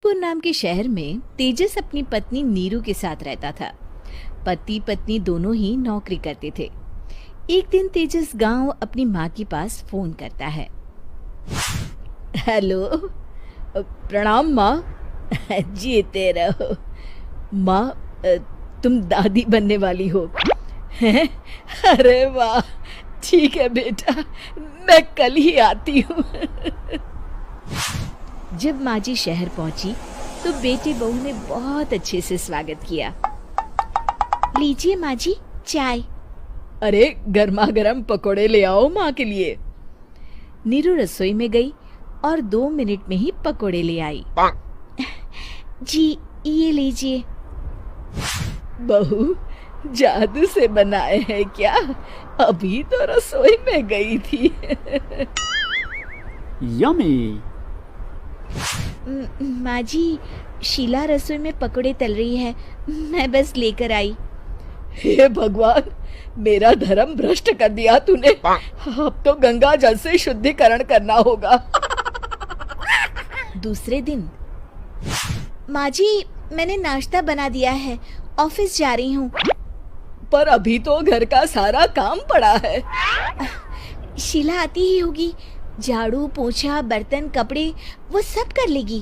कानपुर नाम के शहर में तेजस अपनी पत्नी नीरू के साथ रहता था। पति पत्नी दोनों ही नौकरी करते थे। एक दिन तेजस गांव अपनी माँ के पास फोन करता है। हेलो, प्रणाम माँ। जीते रहो माँ, तुम दादी बनने वाली हो हैं? अरे वाह, ठीक है बेटा, मैं कल ही आती हूँ। जब माँ जी शहर पहुंची तो बेटी बहू ने बहुत अच्छे से स्वागत किया। लीजिए माँ जी, चाय। अरे गर्मा गर्म पकोड़े ले आओ माँ के लिए। नीरू रसोई में गई और 2 मिनट में ही पकोड़े ले आई। जी ये लीजिए। बहू, जादू से बनाए हैं क्या? अभी तो रसोई में गई थी। यम्मी। माँ जी, शीला रसोई में पकोड़े तल रही है, मैं बस लेकर आई। हे भगवान, मेरा धर्म भ्रष्ट कर दिया तूने। अब तो गंगा जल से शुद्धिकरण करना होगा। दूसरे दिन, माँ जी मैंने नाश्ता बना दिया है, ऑफिस जा रही हूँ। पर अभी तो घर का सारा काम पड़ा है। शीला आती ही होगी, झाड़ू पोछा बर्तन कपड़े वो सब कर लेगी।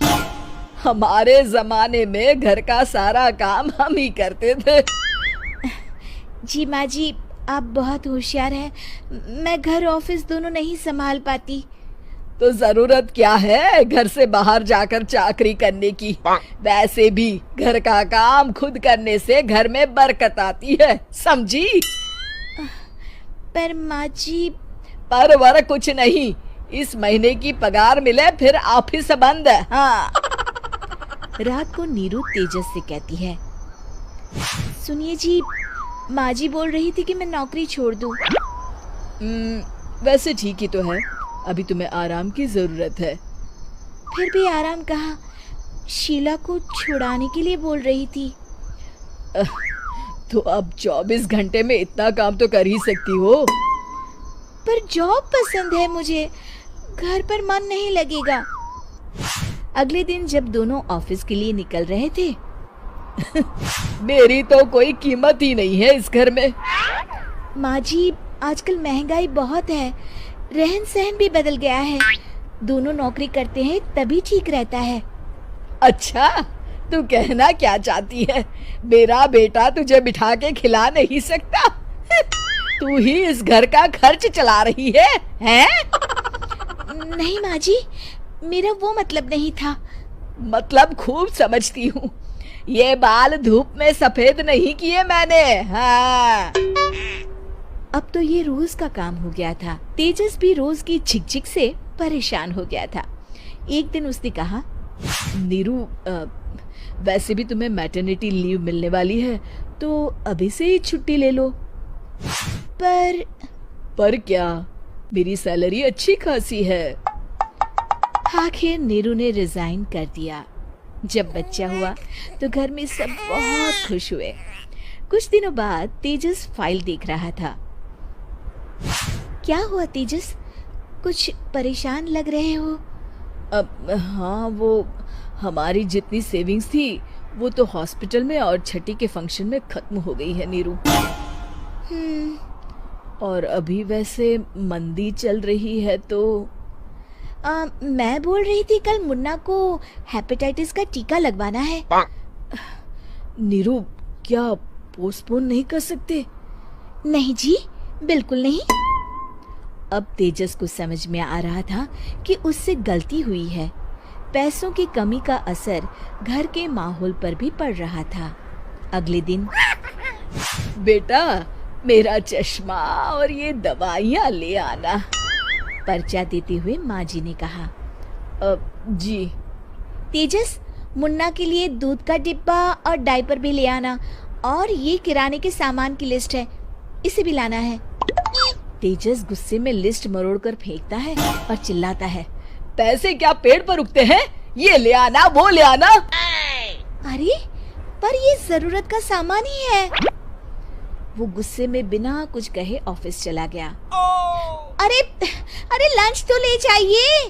हमारे जमाने में घर का सारा काम हम ही करते थे। जी माँ जी, आप बहुत होशियार हैं, मैं घर ऑफिस दोनों नहीं संभाल पाती। तो जरूरत क्या है घर से बाहर जाकर चाकरी करने की? वैसे भी घर का काम खुद करने से घर में बरकत आती है, समझी? पर माँ जी। पर वर कुछ नहीं, इस महीने की पगार मिले फिर ऑफिस बंद है। हाँ। रात को नीरू तेजस से कहती है, सुनिए जी, माँ जी बोल रही थी कि मैं नौकरी छोड़ दूं। वैसे ठीक ही तो है, अभी तुम्हें आराम की जरूरत है। फिर भी आराम कहाँ, शीला को छुड़ाने के लिए बोल रही थी। तो अब 24 घंटे में इतना काम तो कर ही सकती हो। पर जॉब पसंद है मुझे, घर पर मन नहीं लगेगा। अगले दिन जब दोनों ऑफिस के लिए निकल रहे थे, मेरी तो कोई कीमत ही नहीं है इस घर में। माँ जी, आजकल महंगाई बहुत है, रहन सहन भी बदल गया है, दोनों नौकरी करते हैं तभी ठीक रहता है। अच्छा, तू कहना क्या चाहती है? मेरा बेटा तुझे बिठा के खिला नहीं सकता? तू ही इस घर का खर्च चला रही है, हैं? नहीं माँ जी, मेरा वो मतलब नहीं था। मतलब खूब समझती हूँ, ये बाल धूप में सफेद नहीं किए मैंने। हाँ। अब तो ये रोज का काम हो गया था। तेजस भी रोज की झिकझिक से परेशान हो गया था। एक दिन उसने कहा, नीरू, वैसे भी तुम्हें मैटरनिटी लीव मिलने वाली है, तो अभी से ही छुट्टी ले लो। पर क्या, मेरी सैलरी अच्छी खासी है। आखिर नीरू ने रिजाइन कर दिया। जब बच्चा हुआ तो घर में सब बहुत खुश हुए। कुछ दिनों बाद तेजस फाइल देख रहा था। क्या हुआ तेजस, कुछ परेशान लग रहे हो? हाँ, वो हमारी जितनी सेविंग्स थी वो तो हॉस्पिटल में और छठी के फंक्शन में खत्म हो गई है नीरू। और अभी वैसे मंदी चल रही है तो मैं बोल रही थी कल मुन्ना को हेपेटाइटिस का टीका लगवाना है। नीरू, क्या पोस्टपोन नहीं कर सकते? नहीं जी, बिल्कुल नहीं। अब तेजस को समझ में आ रहा था कि उससे गलती हुई है। पैसों की कमी का असर घर के माहौल पर भी पड़ रहा था। अगले दिन, बेटा मेरा चश्मा और ये दवाइयाँ ले आना, पर्चा देते हुए माँ जी ने कहा। जी। तेजस, मुन्ना के लिए दूध का डिब्बा और डायपर भी ले आना, और ये किराने के सामान की लिस्ट है, इसे भी लाना है। तेजस गुस्से में लिस्ट मरोड़कर फेंकता है और चिल्लाता है, पैसे क्या पेड़ पर उगते हैं? ये ले आना, वो ले आना। अरे पर ये जरूरत का सामान ही है। वो गुस्से में बिना कुछ कहे ऑफिस चला गया। अरे लंच तो ले जाइए।